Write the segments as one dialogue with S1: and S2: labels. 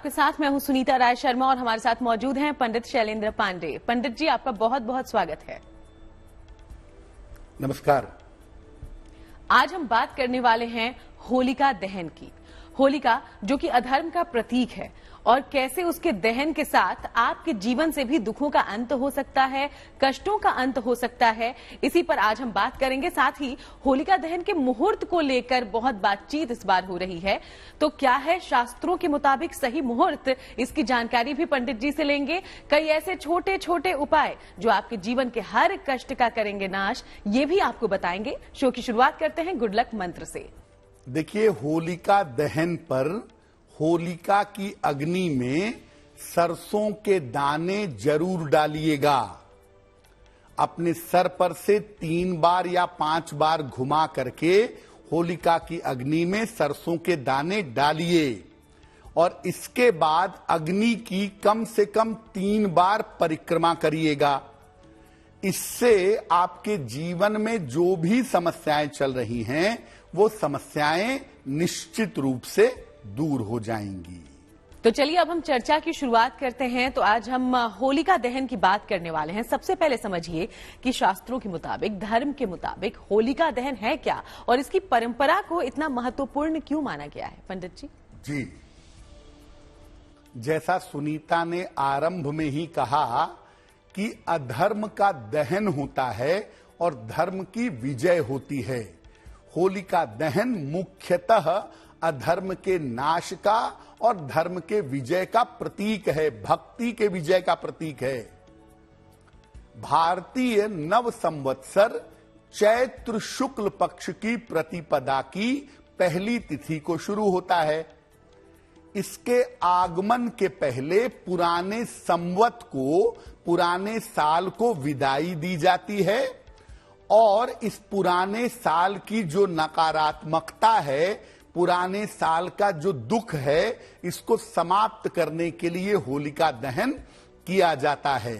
S1: आपके साथ मैं हूं सुनीता राय शर्मा और हमारे साथ मौजूद हैं पंडित शैलेंद्र पांडे। पंडित जी, आपका बहुत बहुत स्वागत है।
S2: नमस्कार।
S1: आज हम बात करने वाले हैं होलिका दहन की। होलिका जो कि अधर्म का प्रतीक है और कैसे उसके दहन के साथ आपके जीवन से भी दुखों का अंत हो सकता है, कष्टों का अंत हो सकता है, इसी पर आज हम बात करेंगे। साथ ही होलिका दहन के मुहूर्त को लेकर बहुत बातचीत इस बार हो रही है। तो क्या है शास्त्रों के मुताबिक सही मुहूर्त, इसकी जानकारी भी पंडित जी से लेंगे। कई ऐसे छोटे छोटे उपाय जो आपके जीवन के हर कष्ट का करेंगे नाश, ये भी आपको बताएंगे। शो की शुरुआत करते हैं गुड लक मंत्र से।
S2: देखिए, होलिका दहन पर होलिका की अग्नि में सरसों के दाने जरूर डालिएगा। अपने सर पर से 3 बार या 5 बार घुमा करके होलिका की अग्नि में सरसों के दाने डालिए और इसके बाद अग्नि की कम से कम 3 बार परिक्रमा करिएगा। इससे आपके जीवन में जो भी समस्याएं चल रही हैं वो समस्याएं निश्चित रूप से दूर हो जाएंगी।
S1: तो चलिए अब हम चर्चा की शुरुआत करते हैं। तो आज हम होलिका दहन की बात करने वाले हैं। सबसे पहले समझिए कि शास्त्रों के मुताबिक, धर्म के मुताबिक होलिका दहन है क्या और इसकी परंपरा को इतना महत्वपूर्ण क्यों माना गया है, पंडित जी?
S2: जी, जैसा सुनीता ने आरंभ में ही कहा कि अधर्म का दहन होता है और धर्म की विजय होती है। होलिका दहन मुख्यतः अधर्म के नाश का और धर्म के विजय का प्रतीक है, भक्ति के विजय का प्रतीक है। भारतीय नव संवत्सर चैत्र शुक्ल पक्ष की प्रतिपदा की पहली तिथि को शुरू होता है। इसके आगमन के पहले पुराने संवत को, पुराने साल को विदाई दी जाती है और इस पुराने साल की जो नकारात्मकता है, पुराने साल का जो दुख है, इसको समाप्त करने के लिए होलिका दहन किया जाता है।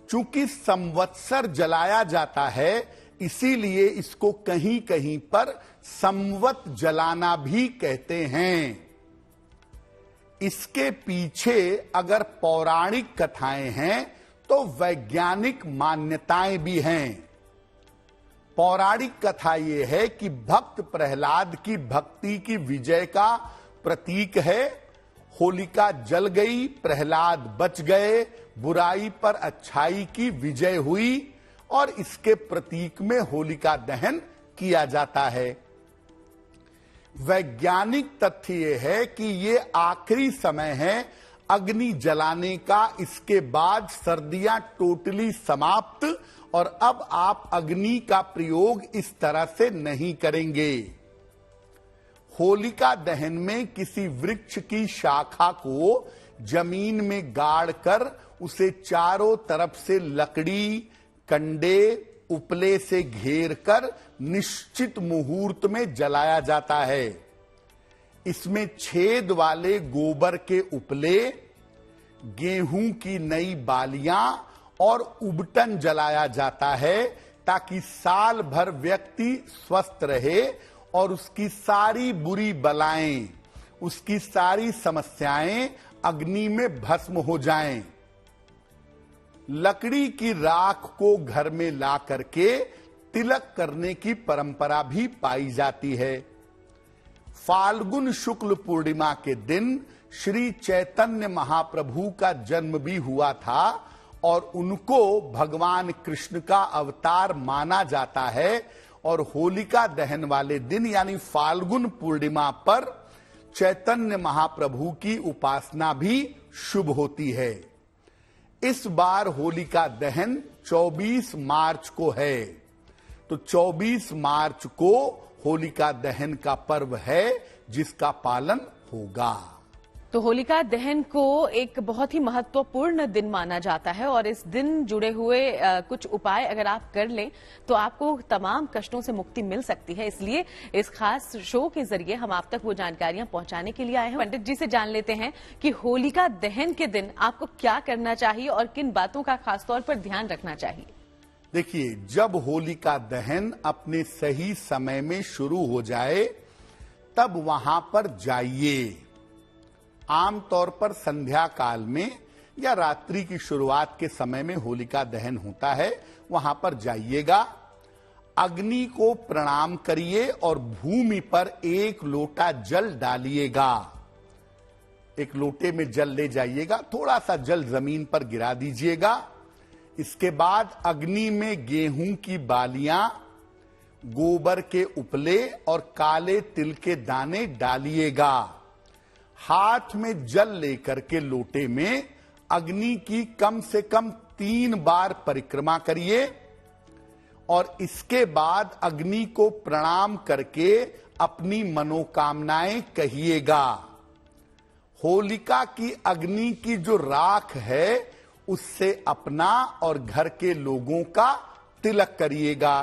S2: चूंकि संवत्सर जलाया जाता है, इसीलिए इसको कहीं कहीं पर संवत जलाना भी कहते हैं। इसके पीछे अगर पौराणिक कथाएं हैं तो वैज्ञानिक मान्यताएं भी हैं। पौराणिक कथा यह है कि भक्त प्रहलाद की भक्ति की विजय का प्रतीक है। होलिका जल गई, प्रहलाद बच गए, बुराई पर अच्छाई की विजय हुई और इसके प्रतीक में होलिका दहन किया जाता है। वैज्ञानिक तथ्य यह है कि ये आखिरी समय है अग्नि जलाने का। इसके बाद सर्दियां टोटली समाप्त और अब आप अग्नि का प्रयोग इस तरह से नहीं करेंगे। होलिका दहन में किसी वृक्ष की शाखा को जमीन में गाड़कर उसे चारों तरफ से लकड़ी, कंडे, उपले से घेरकर निश्चित मुहूर्त में जलाया जाता है। इसमें छेद वाले गोबर के उपले, गेहूं की नई बालियां और उबटन जलाया जाता है ताकि साल भर व्यक्ति स्वस्थ रहे और उसकी सारी बुरी बलाएं, उसकी सारी समस्याएं अग्नि में भस्म हो जाएं। लकड़ी की राख को घर में ला करके तिलक करने की परंपरा भी पाई जाती है। फाल्गुन शुक्ल पूर्णिमा के दिन श्री चैतन्य महाप्रभु का जन्म भी हुआ था और उनको भगवान कृष्ण का अवतार माना जाता है और होलिका दहन वाले दिन यानी फाल्गुन पूर्णिमा पर चैतन्य महाप्रभु की उपासना भी शुभ होती है। इस बार होलिका दहन 24 मार्च को है, तो 24 मार्च को होलिका दहन का पर्व है जिसका पालन होगा।
S1: तो होलिका दहन को एक बहुत ही महत्वपूर्ण दिन माना जाता है और इस दिन जुड़े हुए कुछ उपाय अगर आप कर लें तो आपको तमाम कष्टों से मुक्ति मिल सकती है। इसलिए इस खास शो के जरिए हम आप तक वो जानकारियां पहुंचाने के लिए आए हैं। पंडित जी से जान लेते हैं कि होलिका दहन के दिन आपको क्या करना चाहिए और किन बातों का खासतौर पर ध्यान रखना चाहिए।
S2: देखिए, जब होलिका दहन अपने सही समय में शुरू हो जाए तब वहां पर जाइए। आमतौर पर संध्या काल में या रात्रि की शुरुआत के समय में होलिका दहन होता है, वहां पर जाइएगा, अग्नि को प्रणाम करिए और भूमि पर 1 लोटा जल डालिएगा। एक लोटे में जल ले जाइएगा, थोड़ा सा जल जमीन पर गिरा दीजिएगा। इसके बाद अग्नि में गेहूं की बालियां, गोबर के उपले और काले तिल के दाने डालिएगा। हाथ में जल लेकर के लोटे में अग्नि की कम से कम 3 बार परिक्रमा करिए और इसके बाद अग्नि को प्रणाम करके अपनी मनोकामनाएं कहिएगा। होलिका की अग्नि की जो राख है उससे अपना और घर के लोगों का तिलक करिएगा।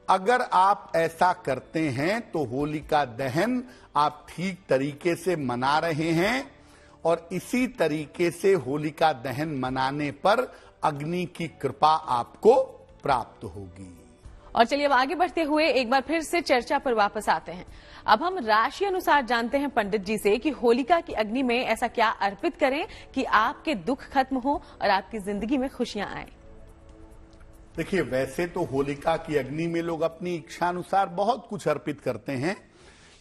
S2: अगर आप ऐसा करते हैं तो होलिका दहन आप ठीक तरीके से मना रहे हैं और इसी तरीके से होलिका दहन मनाने पर अग्नि की कृपा आपको प्राप्त होगी।
S1: और चलिए अब आगे बढ़ते हुए एक बार फिर से चर्चा पर वापस आते हैं। अब हम राशि अनुसार जानते हैं पंडित जी से कि होलिका की अग्नि में ऐसा क्या अर्पित करें कि आपके दुख खत्म हो और आपकी जिंदगी में खुशियां आए।
S2: देखिए, वैसे तो होलिका की अग्नि में लोग अपनी इच्छा अनुसार बहुत कुछ अर्पित करते हैं,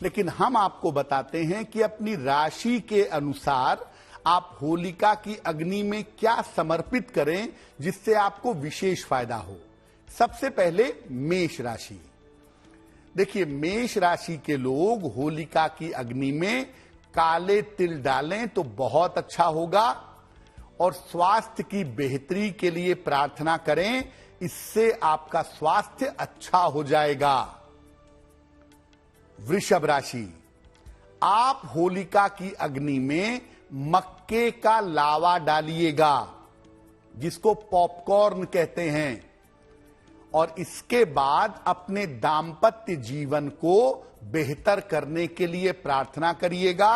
S2: लेकिन हम आपको बताते हैं कि अपनी राशि के अनुसार आप होलिका की अग्नि में क्या समर्पित करें जिससे आपको विशेष फायदा हो। सबसे पहले मेष राशि। देखिए, मेष राशि के लोग होलिका की अग्नि में काले तिल डालें तो बहुत अच्छा होगा और स्वास्थ्य की बेहतरी के लिए प्रार्थना करें, इससे आपका स्वास्थ्य अच्छा हो जाएगा। वृषभ राशि, आप होलिका की अग्नि में मक्के का लावा डालिएगा, जिसको पॉपकॉर्न कहते हैं, और इसके बाद अपने दांपत्य जीवन को बेहतर करने के लिए प्रार्थना करिएगा,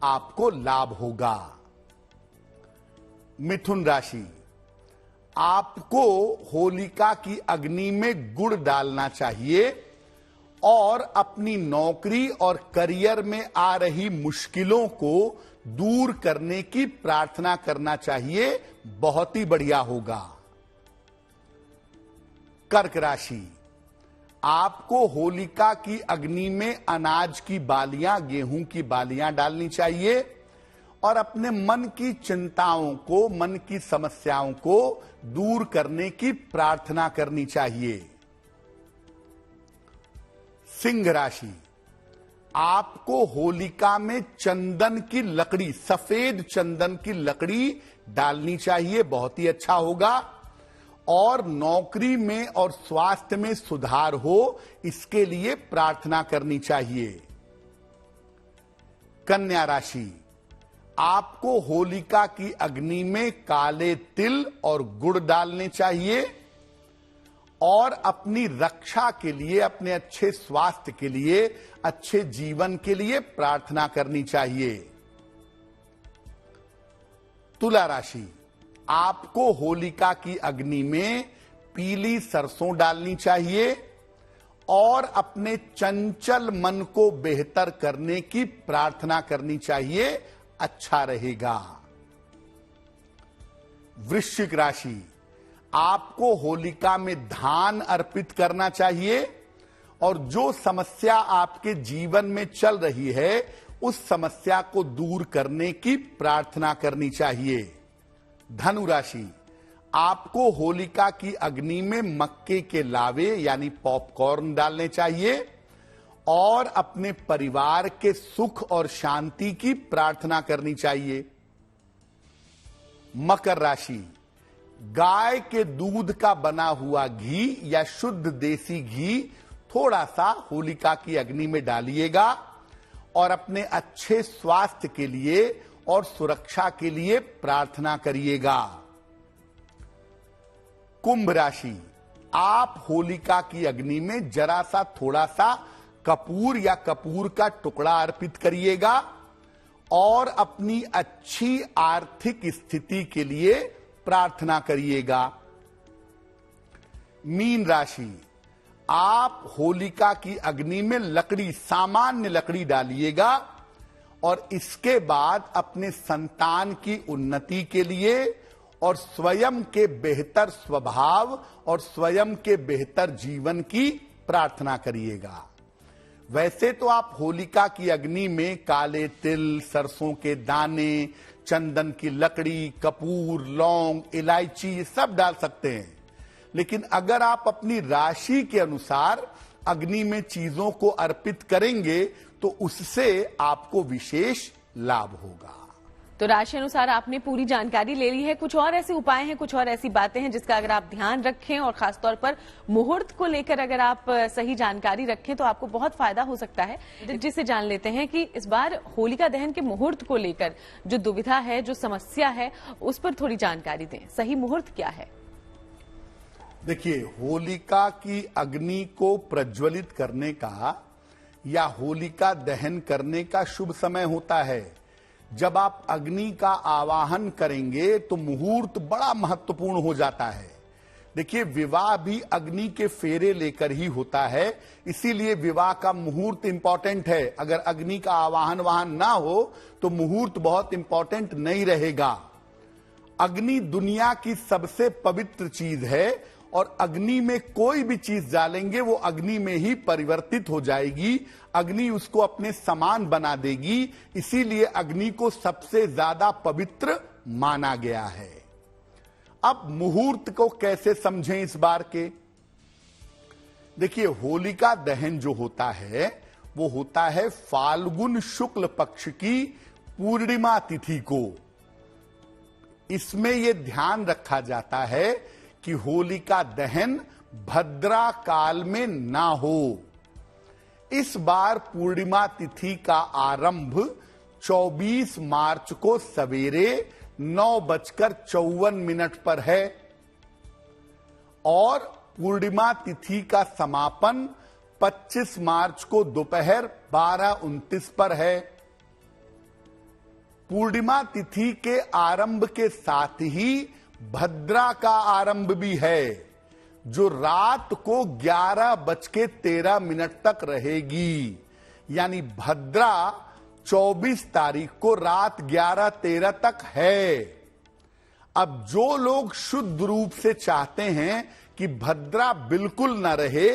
S2: आपको लाभ होगा। मिथुन राशि, आपको होलिका की अग्नि में गुड़ डालना चाहिए और अपनी नौकरी और करियर में आ रही मुश्किलों को दूर करने की प्रार्थना करना चाहिए, बहुत ही बढ़िया होगा। कर्क राशि, आपको होलिका की अग्नि में अनाज की बालियां, गेहूं की बालियां डालनी चाहिए और अपने मन की चिंताओं को, मन की समस्याओं को दूर करने की प्रार्थना करनी चाहिए। सिंह राशि, आपको होलिका में चंदन की लकड़ी, सफेद चंदन की लकड़ी डालनी चाहिए, बहुत ही अच्छा होगा, और नौकरी में और स्वास्थ्य में सुधार हो इसके लिए प्रार्थना करनी चाहिए। कन्या राशि, आपको होलिका की अग्नि में काले तिल और गुड़ डालने चाहिए और अपनी रक्षा के लिए, अपने अच्छे स्वास्थ्य के लिए, अच्छे जीवन के लिए प्रार्थना करनी चाहिए। तुला राशि, आपको होलिका की अग्नि में पीली सरसों डालनी चाहिए और अपने चंचल मन को बेहतर करने की प्रार्थना करनी चाहिए, अच्छा रहेगा। वृश्चिक राशि, आपको होलिका में धान अर्पित करना चाहिए और जो समस्या आपके जीवन में चल रही है उस समस्या को दूर करने की प्रार्थना करनी चाहिए। धनु राशि, आपको होलिका की अग्नि में मक्के के लावे यानी पॉपकॉर्न डालने चाहिए और अपने परिवार के सुख और शांति की प्रार्थना करनी चाहिए। मकर राशि, गाय के दूध का बना हुआ घी या शुद्ध देसी घी थोड़ा सा होलिका की अग्नि में डालिएगा और अपने अच्छे स्वास्थ्य के लिए और सुरक्षा के लिए प्रार्थना करिएगा। कुंभ राशि, आप होलिका की अग्नि में जरा सा थोड़ा सा कपूर या कपूर का टुकड़ा अर्पित करिएगा और अपनी अच्छी आर्थिक स्थिति के लिए प्रार्थना करिएगा। मीन राशि, आप होलिका की अग्नि में लकड़ी, सामान्य लकड़ी डालिएगा और इसके बाद अपने संतान की उन्नति के लिए और स्वयं के बेहतर स्वभाव और स्वयं के बेहतर जीवन की प्रार्थना करिएगा। वैसे तो आप होलिका की अग्नि में काले तिल, सरसों के दाने, चंदन की लकड़ी, कपूर, लौंग, इलायची ये सब डाल सकते हैं, लेकिन अगर आप अपनी राशि के अनुसार अग्नि में चीजों को अर्पित करेंगे तो उससे आपको विशेष लाभ होगा।
S1: तो राशि अनुसार आपने पूरी जानकारी ले ली है। कुछ और ऐसे उपाय हैं, कुछ और ऐसी बातें हैं जिसका अगर आप ध्यान रखें और खासतौर पर मुहूर्त को लेकर अगर आप सही जानकारी रखें तो आपको बहुत फायदा हो सकता है। जिसे जान लेते हैं कि इस बार होलिका दहन के मुहूर्त को लेकर जो दुविधा है, जो समस्या है, उस पर थोड़ी जानकारी दें। सही मुहूर्त क्या है?
S2: देखिए, होलिका की अग्नि को प्रज्वलित करने का या होलिका दहन करने का शुभ समय होता है जब आप अग्नि का आवाहन करेंगे तो मुहूर्त बड़ा महत्वपूर्ण हो जाता है। देखिए, विवाह भी अग्नि के फेरे लेकर ही होता है, इसीलिए विवाह का मुहूर्त इंपॉर्टेंट है। अगर अग्नि का आवाहन वहां ना हो तो मुहूर्त बहुत इंपॉर्टेंट नहीं रहेगा। अग्नि दुनिया की सबसे पवित्र चीज है और अग्नि में कोई भी चीज डालेंगे वो अग्नि में ही परिवर्तित हो जाएगी, अग्नि उसको अपने समान बना देगी। इसीलिए अग्नि को सबसे ज्यादा पवित्र माना गया है। अब मुहूर्त को कैसे समझें इस बार के? देखिए, होलिका दहन जो होता है वो होता है फाल्गुन शुक्ल पक्ष की पूर्णिमा तिथि को। इसमें यह ध्यान रखा जाता है कि होलिका दहन भद्रा काल में ना हो। इस बार पूर्णिमा तिथि का आरंभ 24 मार्च को सवेरे 9:54 पर है और पूर्णिमा तिथि का समापन 25 मार्च को दोपहर 12:29 पर है। पूर्णिमा तिथि के आरंभ के साथ ही भद्रा का आरंभ भी है, जो रात को 11:13 तक रहेगी। यानी भद्रा 24 तारीख को रात 11:13 तक है। अब जो लोग शुद्ध रूप से चाहते हैं कि भद्रा बिल्कुल न रहे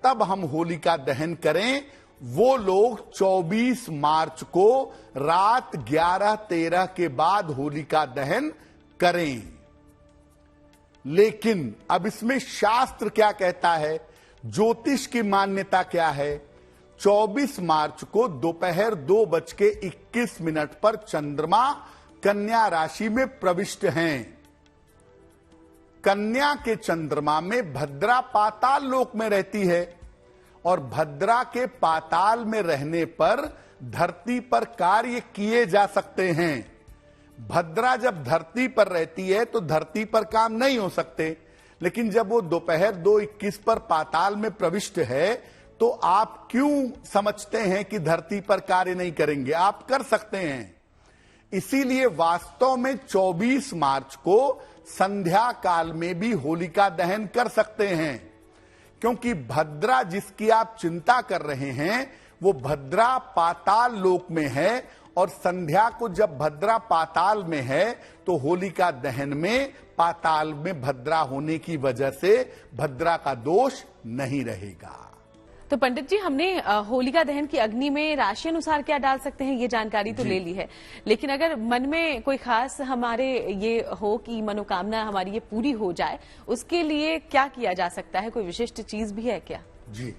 S2: तब हम होलिका दहन करें, वो लोग 24 मार्च को रात 11:13 के बाद होलिका दहन करें। लेकिन अब इसमें शास्त्र क्या कहता है, ज्योतिष की मान्यता क्या है? 24 मार्च को दोपहर 2:21 पर चंद्रमा कन्या राशि में प्रविष्ट हैं। कन्या के चंद्रमा में भद्रा पाताल लोक में रहती है और भद्रा के पाताल में रहने पर धरती पर कार्य किए जा सकते हैं। भद्रा जब धरती पर रहती है तो धरती पर काम नहीं हो सकते, लेकिन जब वो दोपहर 2:21 पर पाताल में प्रविष्ट है तो आप क्यों समझते हैं कि धरती पर कार्य नहीं करेंगे? आप कर सकते हैं। इसीलिए वास्तव में 24 मार्च को संध्या काल में भी होलिका दहन कर सकते हैं, क्योंकि भद्रा जिसकी आप चिंता कर रहे हैं वो भद्रा पाताल लोक में है और संध्या को जब भद्रा पाताल में है तो होलिका दहन में पाताल में भद्रा होने की वजह से भद्रा का दोष नहीं रहेगा।
S1: तो पंडित जी, हमने होलिका दहन की अग्नि में राशि अनुसार क्या डाल सकते हैं ये जानकारी तो ले ली है, लेकिन अगर मन में कोई खास हमारे ये हो कि मनोकामना हमारी ये पूरी हो जाए, उसके लिए क्या किया जा सकता है? कोई विशिष्ट चीज भी है क्या?
S2: जी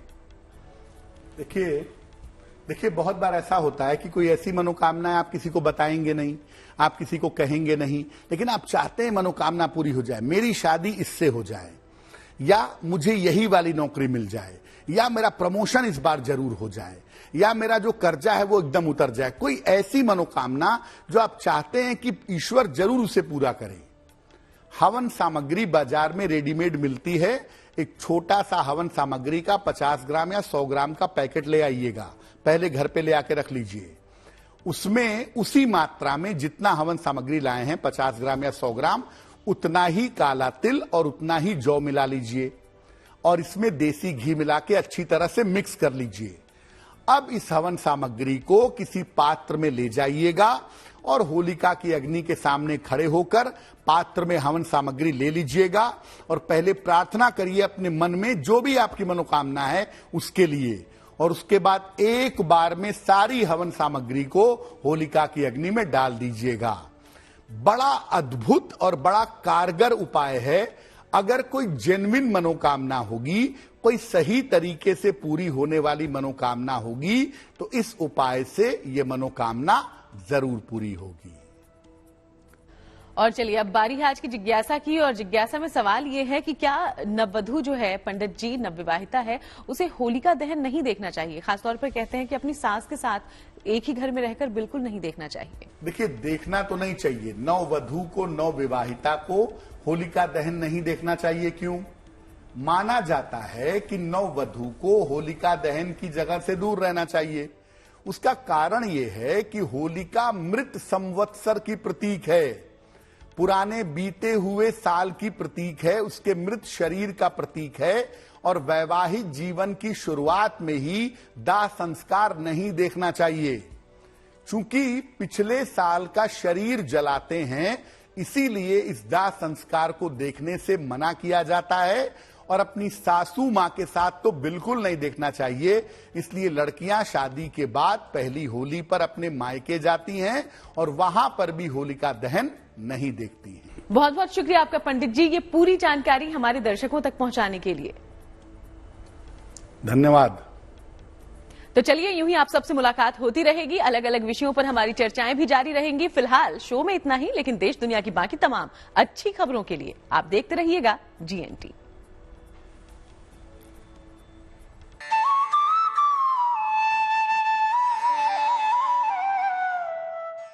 S2: देखिए, बहुत बार ऐसा होता है कि कोई ऐसी मनोकामना आप किसी को बताएंगे नहीं, आप किसी को कहेंगे नहीं, लेकिन आप चाहते हैं मनोकामना पूरी हो जाए, मेरी शादी इससे हो जाए, या मुझे यही वाली नौकरी मिल जाए, या मेरा प्रमोशन इस बार जरूर हो जाए, या मेरा जो कर्जा है वो एकदम उतर जाए। कोई ऐसी मनोकामना जो आप चाहते हैं कि ईश्वर जरूर उसे पूरा करे। हवन सामग्री बाजार में रेडीमेड मिलती है। एक छोटा सा हवन सामग्री का 50 ग्राम या 100 ग्राम का पैकेट ले आइएगा, पहले घर पे ले आके रख लीजिए। उसमें उसी मात्रा में जितना हवन सामग्री लाए हैं 50 ग्राम या 100 ग्राम, उतना ही काला तिल और उतना ही जौ मिला लीजिए और इसमें देसी घी मिला के अच्छी तरह से मिक्स कर लीजिए। अब इस हवन सामग्री को किसी पात्र में ले जाइएगा और होलिका की अग्नि के सामने खड़े होकर पात्र में हवन सामग्री ले लीजिएगा और पहले प्रार्थना करिए अपने मन में जो भी आपकी मनोकामना है उसके लिए, और उसके बाद एक बार में सारी हवन सामग्री को होलिका की अग्नि में डाल दीजिएगा। बड़ा अद्भुत और बड़ा कारगर उपाय है। अगर कोई जेन्युइन मनोकामना होगी, कोई सही तरीके से पूरी होने वाली मनोकामना होगी, तो इस उपाय से यह मनोकामना जरूर पूरी होगी।
S1: और चलिए अब बारी है आज की जिज्ञासा की, और जिज्ञासा में सवाल ये है कि क्या नववधु जो है पंडित जी, नवविवाहिता है, उसे होलिका दहन नहीं देखना चाहिए? खासतौर पर कहते हैं कि अपनी सास के साथ एक ही घर में रहकर बिल्कुल नहीं देखना चाहिए।
S2: देखिए, देखना तो नहीं चाहिए। नववधु को, नवविवाहिता को होलिका दहन नहीं देखना चाहिए। क्यों? माना जाता है कि नववधु को होलिका दहन की जगह से दूर रहना चाहिए। उसका कारण यह है कि होलिका मृत संवत्सर की प्रतीक है, पुराने बीते हुए साल की प्रतीक है, उसके मृत शरीर का प्रतीक है, और वैवाहिक जीवन की शुरुआत में ही दाह संस्कार नहीं देखना चाहिए। चूंकि पिछले साल का शरीर जलाते हैं, इसीलिए इस दाह संस्कार को देखने से मना किया जाता है, और अपनी सासू मां के साथ तो बिल्कुल नहीं देखना चाहिए। इसलिए लड़कियां शादी के बाद पहली होली पर अपने मायके जाती हैं और वहां पर भी होलिका दहन नहीं देखती हैं।
S1: बहुत बहुत शुक्रिया आपका पंडित जी, ये पूरी जानकारी हमारे दर्शकों तक पहुंचाने के लिए।
S2: धन्यवाद।
S1: तो चलिए, यूं ही आप सबसे मुलाकात होती रहेगी, अलग अलग विषयों पर हमारी चर्चाएं भी जारी रहेंगी। फिलहाल शो में इतना ही, लेकिन देश दुनिया की बाकी तमाम अच्छी खबरों के लिए आप देखते रहिएगा GNT।